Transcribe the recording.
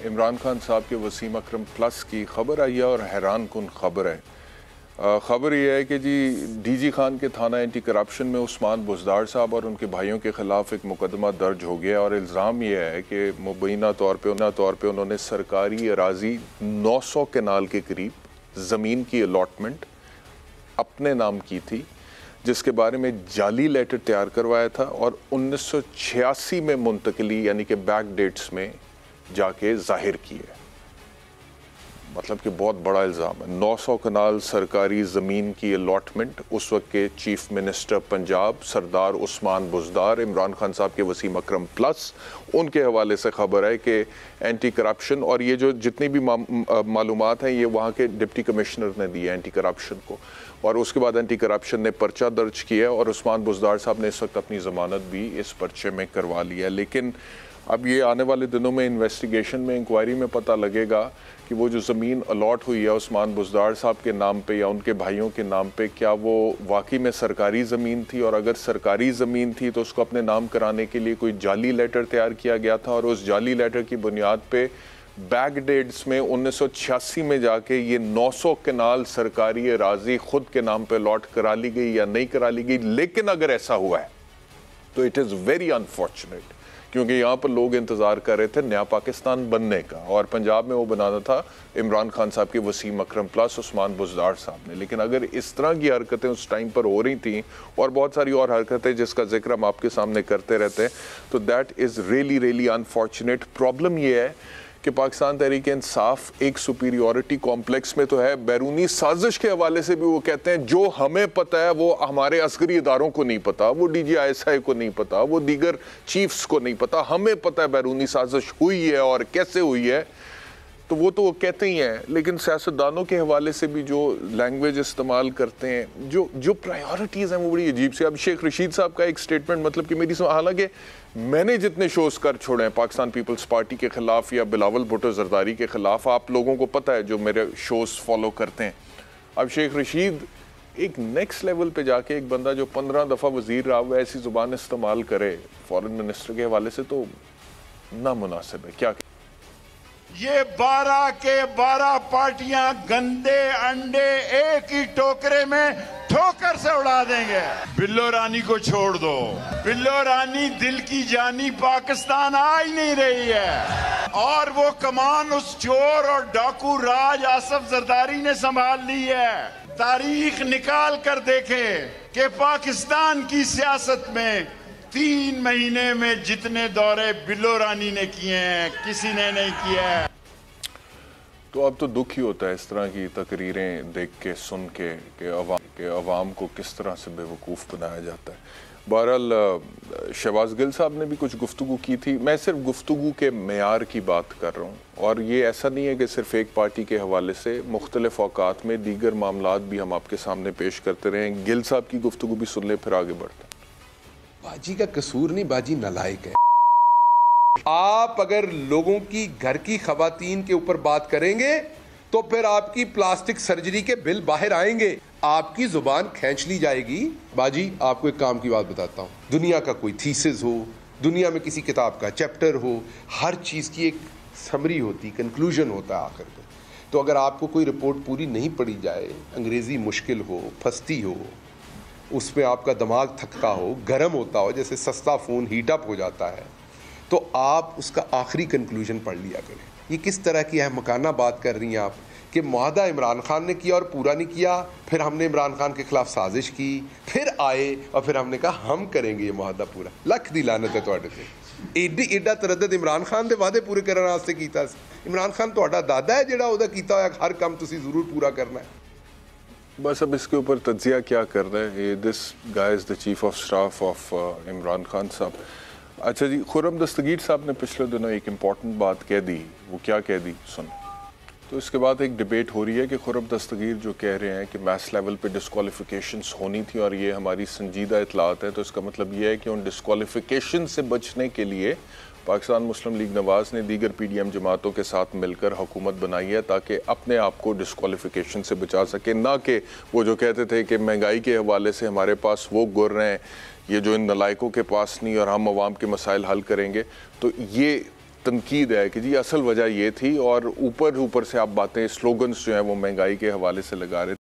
इमरान खान साहब के वसीम अकरम प्लस की ख़बर आई है और हैरान कुन ख़बर है। ख़बर यह है कि जी डीजी खान के थाना एंटी करप्शन में उस्मान बुज़दार साहब और उनके भाइयों के ख़िलाफ़ एक मुकदमा दर्ज हो गया और इल्ज़ाम यह है कि मुबैना तौर पे उन्होंने सरकारी अराज़ी 900 कनाल के करीब ज़मीन की अलॉटमेंट अपने नाम की थी, जिसके बारे में जाली लेटर तैयार करवाया था और 1986 में मुंतकली यानी कि बैक डेट्स में जाके जाहिर की है। मतलब कि बहुत बड़ा इल्ज़ाम है। 900 कनाल सरकारी ज़मीन की अलॉटमेंट उस वक्त के चीफ मिनिस्टर पंजाब सरदार उस्मान बुज़दार, इमरान खान साहब के वसीम अकरम प्लस, उनके हवाले से ख़बर है कि एंटी करप्शन और ये जो जितनी भी मालूमात हैं ये वहाँ के डिप्टी कमिश्नर ने दी है एंटी करप्शन को, और उसके बाद एंटी करप्शन ने पर्चा दर्ज किया और उस्मान बुज़दार साहब ने इस वक्त अपनी ज़मानत भी इस पर्चे में करवा लिया। लेकिन अब ये आने वाले दिनों में इन्वेस्टिगेशन में इंक्वायरी में पता लगेगा कि वो जो ज़मीन अलॉट हुई है उस्मान बुज़दार साहब के नाम पे या उनके भाइयों के नाम पे, क्या वो वाकई में सरकारी ज़मीन थी, और अगर सरकारी ज़मीन थी तो उसको अपने नाम कराने के लिए कोई जाली लेटर तैयार किया गया था और उस जाली लेटर की बुनियाद पे बैक डेट्स में 1986 में जाके ये 900 कनाल सरकारी अराज़ी खुद के नाम पे अलॉट करा ली गई या नहीं करा ली गई। लेकिन अगर ऐसा हुआ है तो इट इज़ वेरी अनफॉर्चुनेट, क्योंकि यहाँ पर लोग इंतज़ार कर रहे थे नया पाकिस्तान बनने का और पंजाब में वो बनाना था इमरान खान साहब के वसीम अकरम प्लस उस्मान बुज़दार साहब ने। लेकिन अगर इस तरह की हरकतें उस टाइम पर हो रही थी और बहुत सारी और हरकतें जिसका जिक्र हम आपके सामने करते रहते हैं, तो that is really really unfortunate. Problem ये है कि पाकिस्तान तहरीक इंसाफ एक सुपीरियॉरिटी कॉम्प्लेक्स में तो है, बैरूनी साजिश के हवाले से भी वो कहते हैं जो हमें पता है वो हमारे अस्करी इदारों को नहीं पता, वो DGI को नहीं पता, वो दीगर चीफ्स को नहीं पता, हमें पता है बैरूनी साजिश हुई है और कैसे हुई है। तो वो कहते ही हैं, लेकिन सियासतदानों के हवाले से भी जो लैंग्वेज इस्तेमाल करते हैं, जो प्रायोरिटीज़ हैं वो बड़ी अजीब सी। अब शेख रशीद साहब का एक स्टेटमेंट, मतलब कि हालांकि मैंने जितने शोज़ कर छोड़े हैं पाकिस्तान पीपल्स पार्टी के ख़िलाफ़ या बिलावल भुट्टो जरदारी के ख़िलाफ़, आप लोगों को पता है जो मेरे शोज़ फॉलो करते हैं। अब शेख रशीद एक नेक्स्ट लेवल पे जाके एक बंदा जो 15 दफ़ा वज़ीर रहा हुआ ऐसी ज़ुबान इस्तेमाल करे फॉरेन मिनिस्टर के हवाले से, तो नामुनासिब है। क्या ये 12 के 12 पार्टियां गंदे अंडे एक ही टोकरे में ठोकर से उड़ा देंगे। बिल्लो रानी को छोड़ दो, बिल्लो रानी दिल की जानी पाकिस्तान आ ही नहीं रही है, और वो कमान उस चोर और डाकू राज आसफ जरदारी ने संभाल ली है। तारीख निकाल कर देखे कि पाकिस्तान की सियासत में 3 महीने में जितने दौरे बिल्लो रानी ने किए हैं किसी ने नहीं किया है। तो अब तो दुख ही होता है इस तरह की तकरीरें देख के, सुन के अवाम को किस तरह से बेवकूफ़ बनाया जाता है। बहरहाल शहबाज गिल साहब ने भी कुछ गुफ्तगू की थी। मैं सिर्फ गुफ्तगू के मेयार की बात कर रहा हूँ, और ये ऐसा नहीं है कि सिर्फ एक पार्टी के हवाले से, मुख्तलिफ औकात में दीगर मामलात भी हम आपके सामने पेश करते रहें। गिल साहब की गुफ्तगू भी सुन ले फिर आगे बढ़ते हैं। बाजी का कसूर नहीं, बाजी नालायक है। आप अगर लोगों की घर की खवातीन के ऊपर बात करेंगे तो फिर आपकी प्लास्टिक सर्जरी के बिल बाहर आएंगे, आपकी जुबान खींच ली जाएगी। बाजी आपको एक काम की बात बताता हूँ, दुनिया का कोई थीसिस हो, दुनिया में किसी किताब का चैप्टर हो, हर चीज़ की एक समरी होती, कंक्लूजन होता है आखिर में। तो अगर आपको कोई रिपोर्ट पूरी नहीं पढ़ी जाए, अंग्रेज़ी मुश्किल हो, फस्ती हो, उसमें आपका दिमाग थकता हो, गर्म होता हो, जैसे सस्ता फ़ोन हीटअप हो जाता है, तो आप उसका आखिरी कंक्लूजन पढ़ लिया करें। ये किस तरह की अहमकाना बात कर रही हैं आप कि मुआहदा इमरान खान ने किया और पूरा नहीं किया, फिर हमने इमरान खान के खिलाफ साजिश की, फिर आए और फिर हमने कहा हम करेंगे ये मुआहदा पूरा। लख दी लानत है तुहाडे ते। एडा तरद्दद इमरान खान के वादे पूरे करने वास्ते कीता। इमरान खान तुहाडा दादा है जिहड़ा ओहदा कीता होया हर काम तुसीं जरूर पूरा करना है। बस अब इसके ऊपर तज्जिया क्या कर रहे हैं। This guy is the chief of staff of Imran Khan साहब। अच्छा जी, खुर्रम दस्तगीर साहब ने पिछले दिनों एक इम्पॉर्टेंट बात कह दी। वो क्या कह दी सुन। तो इसके बाद एक डिबेट हो रही है कि खुर्रम दस्तगीर जो कह रहे हैं कि मैथ्स लेवल पे डिस्क्वालिफिकेशंस होनी थी और ये हमारी संजीदा इतलात है, तो इसका मतलब ये है कि उन डिस्क्वालिफिकेशन से बचने के लिए पाकिस्तान मुस्लिम लीग नवाज़ ने दीगर PDM जमातों के साथ मिलकर हुकूमत बनाई है ताकि अपने आप को डिस्क्वालिफिकेशन से बचा सके। ना कि वो जो कहते थे कि महंगाई के हवाले से हमारे पास वो गुर रहे हैं, ये जो इन नलायकों के पास नहीं, और हम अवाम के मसाइल हल करेंगे। तो ये तनकीद है कि जी असल वजह ये थी और ऊपर से आप बातें स्लोगन्स जो हैं वो महंगाई के हवाले से लगा रहे थे।